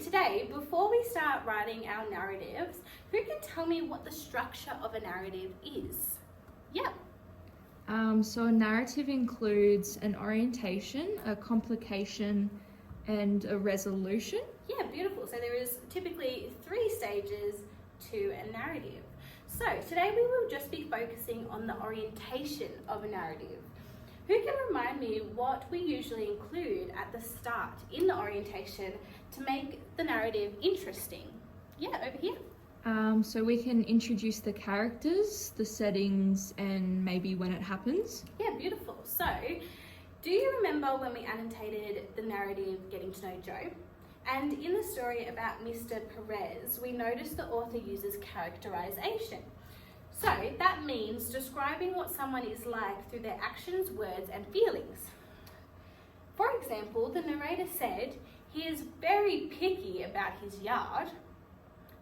today, before we start writing our narratives, who can tell me what the structure of a narrative is? Yeah. So a narrative includes an orientation, a complication, and a resolution. Yeah, beautiful. So there is typically 3 stages to a narrative. So today we will just be focusing on the orientation of a narrative. Who can remind me what we usually include at the start in the orientation to make the narrative interesting? Yeah, over here. So we can introduce the characters, the settings, and maybe when it happens. Yeah, beautiful. So, do you remember when we annotated the narrative Getting to Know Joe? And in the story about Mr. Perez, we noticed the author uses characterization. So that means describing what someone is like through their actions, words, and feelings. For example, the narrator said he is very picky about his yard.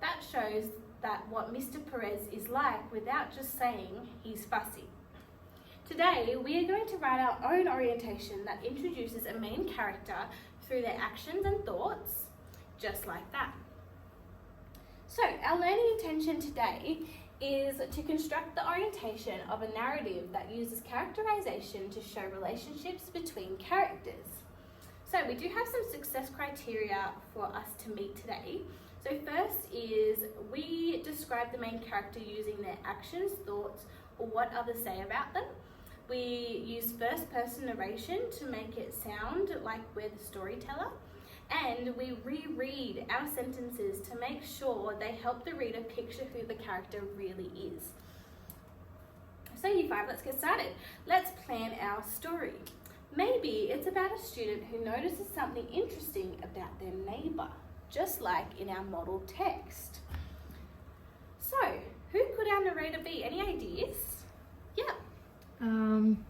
That shows that what Mr. Perez is like without just saying he's fussy. Today, we are going to write our own orientation that introduces a main character through their actions and thoughts, just like that. So, our learning intention today is to construct the orientation of a narrative that uses characterization to show relationships between characters. So, we do have some success criteria for us to meet today. So first is we describe the main character using their actions, thoughts, or what others say about them. We use first person narration to make it sound like we're the storyteller. And we reread our sentences to make sure they help the reader picture who the character really is. So Year 5, let's get started. Let's plan our story. Maybe it's about a student who notices something interesting about their neighbour, just like in our model text. So, who could our narrator be? Any ideas? Yeah.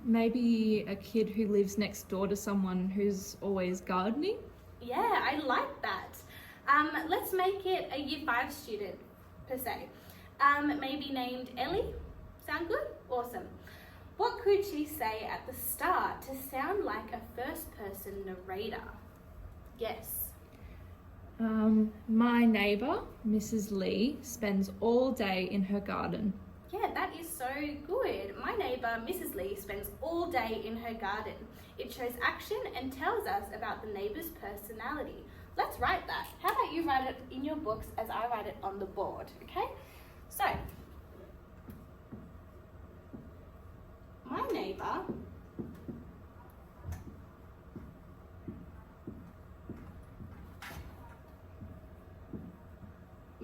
Maybe a kid who lives next door to someone who's always gardening. Yeah, I like that. Let's make it a Year 5 student, per se. Maybe named Ellie. Sound good? Awesome. What could she say at the start to sound like a first-person narrator? Yes. My neighbour, Mrs. Lee, spends all day in her garden. Yeah, that is so good. My neighbour, Mrs. Lee, spends all day in her garden. It shows action and tells us about the neighbour's personality. Let's write that. How about you write it in your books as I write it on the board, okay? So, my neighbour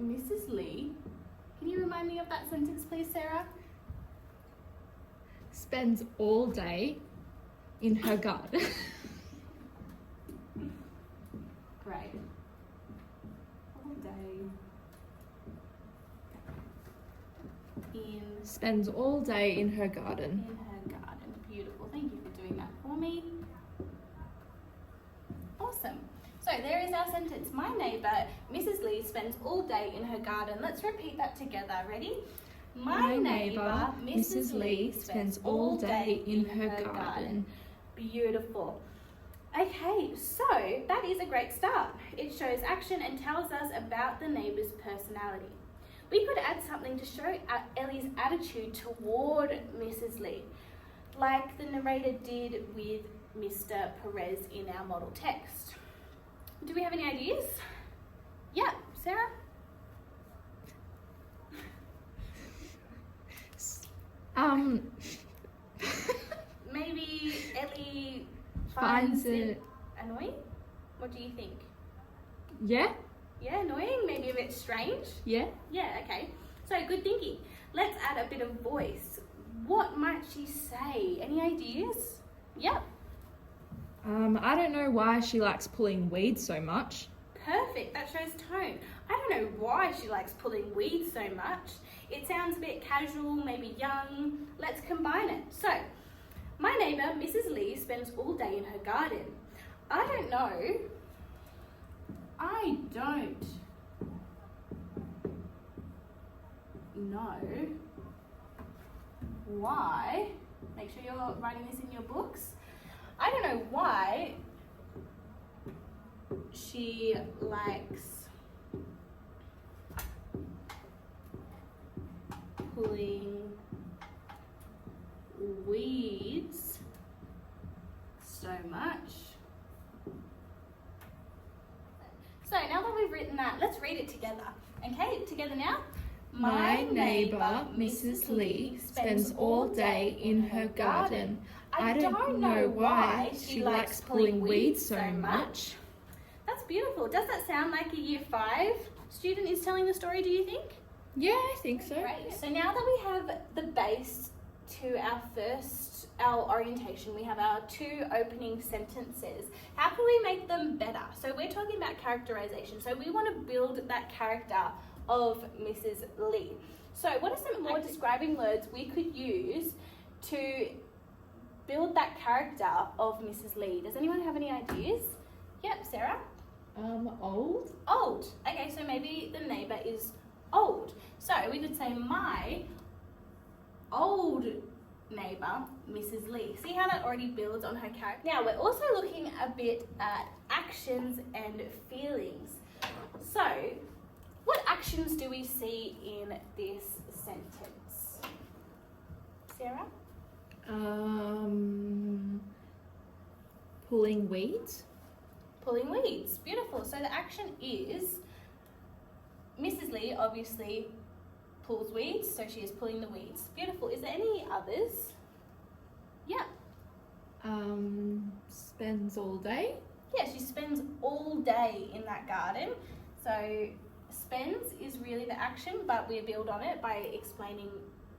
Mrs. Lee, can you remind me of that sentence, please, Sarah? Spends all day in her garden. Great. All day Spends all day in her garden. In her garden. Beautiful. Thank you for doing that for me. Awesome. So there is our sentence. My neighbour, Mrs. Lee, spends all day in her garden. Let's repeat that together. Ready? My neighbour, Mrs. Lee, spends all day in her garden. Beautiful. Okay, so that is a great start. It shows action and tells us about the neighbour's personality. We could add something to show Ellie's attitude toward Mrs. Lee, like the narrator did with Mr. Perez in our model text. Do we have any ideas? Yeah, Sarah? Maybe Ellie finds it annoying? What do you think? Yeah? Yeah, annoying? Maybe a bit strange? Yeah? Yeah, okay. So, good thinking. Let's add a bit of voice. What might she say? Any ideas? Yep. I don't know why she likes pulling weeds so much. Perfect, that shows tone. I don't know why she likes pulling weeds so much. It sounds a bit casual, maybe young. Let's combine it. So, my neighbour, Mrs. Lee, spends all day in her garden. I don't know why, make sure you're writing this in your books. I don't know why she likes So now that we've written that, let's read it together. Okay, together now. My neighbour, Mrs. Lee, spends all day in her garden. I don't know why she likes pulling weeds so much. That's beautiful. Does that sound like a Year 5 student is telling the story, do you think? Yeah, I think so. Great. So now that we have the base to our orientation, we have our 2 opening sentences. How can we make them better? So we're talking about characterization. So we want to build that character of Mrs. Lee. So what are some more describing words we could use to build that character of Mrs. Lee? Does anyone have any ideas? Yep, Sarah? Old. Old. Okay, so maybe the neighbour is old. So we could say my old neighbour, Mrs. Lee. See how that already builds on her character? Now we're also looking a bit at actions and feelings. So what actions do we see in this sentence? Sarah? Pulling weeds. Pulling weeds. Beautiful. So the action is Mrs. Lee obviously pulls weeds, so she is pulling the weeds. Beautiful. Is there any others? Yeah. Spends all day. Yeah, she spends all day in that garden. So spends is really the action, but we build on it by explaining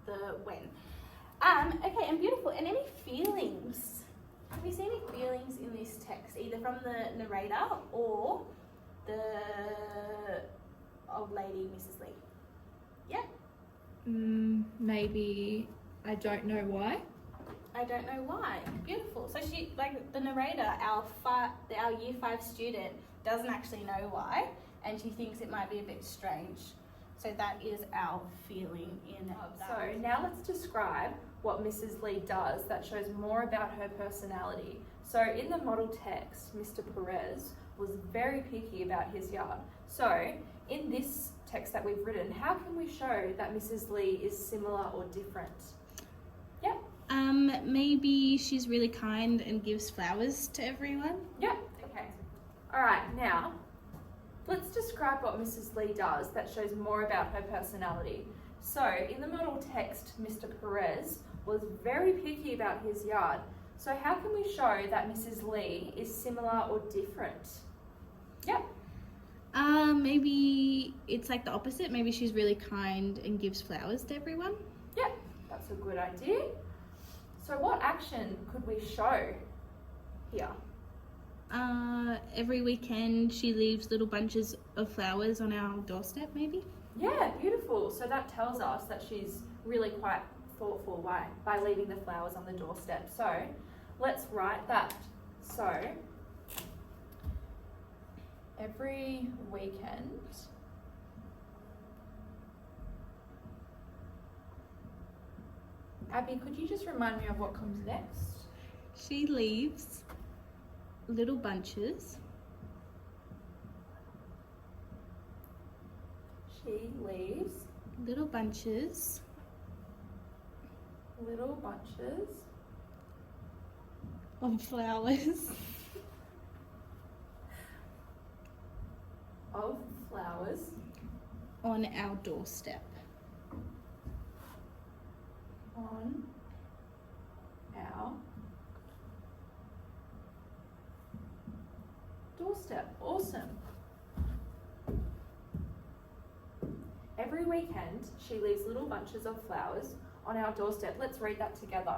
the when. Okay, and beautiful. And any feelings? Have we seen any feelings in this text, either from the narrator or the old lady, Mrs. Lee? Yeah. Maybe I don't know why. I don't know why. Beautiful. So she, like the narrator, our Year 5 student, doesn't actually know why, and she thinks it might be a bit strange. So that is our feeling in that. So now let's describe what Mrs. Lee does that shows more about her personality. So in the model text, Mr. Perez was very picky about his yard. So in this text that we've written, how can we show that Mrs. Lee is similar or different? Yep. Maybe she's really kind and gives flowers to everyone. Yep. Okay. All right, now let's describe what Mrs. Lee does that shows more about her personality. So in the model text, Mr. Perez was very picky about his yard. So how can we show that Mrs. Lee is similar or different? Yep. Maybe it's like the opposite. Maybe she's really kind and gives flowers to everyone. Yep, that's a good idea. So what action could we show here? Every weekend she leaves little bunches of flowers on our doorstep, maybe? Yeah, beautiful. So that tells us that she's really quite thoughtful by leaving the flowers on the doorstep. So let's write that. So every weekend Abby, could you just remind me of what comes next? She leaves little bunches. She leaves Little bunches of flowers on our doorstep. On our doorstep. Awesome. Every weekend, she leaves little bunches of flowers on our doorstep. Let's read that together.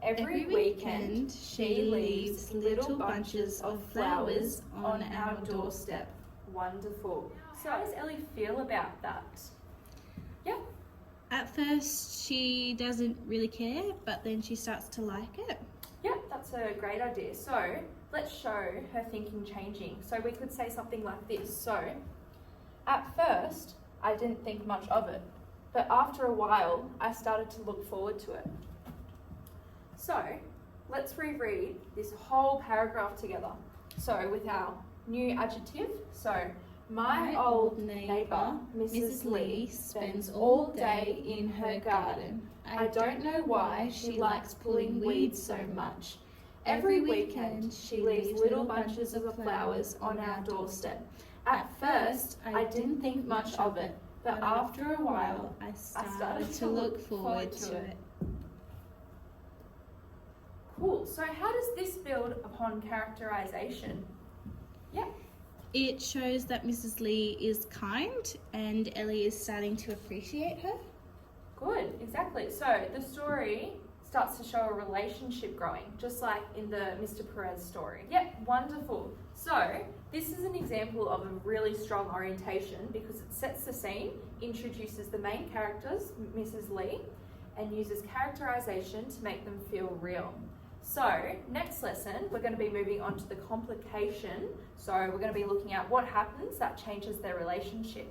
Every weekend, she leaves little bunches of flowers on our doorstep. Wonderful. So how does Ellie feel about that? Yep. At first she doesn't really care, but then she starts to like it. Yep, that's a great idea. So let's show her thinking changing. So we could say something like this. So at first, I didn't think much of it, but after a while, I started to look forward to it. So let's reread this whole paragraph together. So with our new adjective, so my old neighbour, Mrs. Lee, spends all day in her garden. I don't know why she likes pulling weeds so much. Every weekend, she leaves little bunches of flowers on our doorstep. At first, I didn't think much of it, but after a while, I started started to look forward to it. Cool. So how does this build upon characterization? Yep. It shows that Mrs. Lee is kind and Ellie is starting to appreciate her. Good, exactly. So the story starts to show a relationship growing, just like in the Mr. Perez story. Yep, wonderful. So this is an example of a really strong orientation because it sets the scene, introduces the main characters, Mrs. Lee, and uses characterization to make them feel real. So next lesson, we're going to be moving on to the complication. So we're going to be looking at what happens that changes their relationship.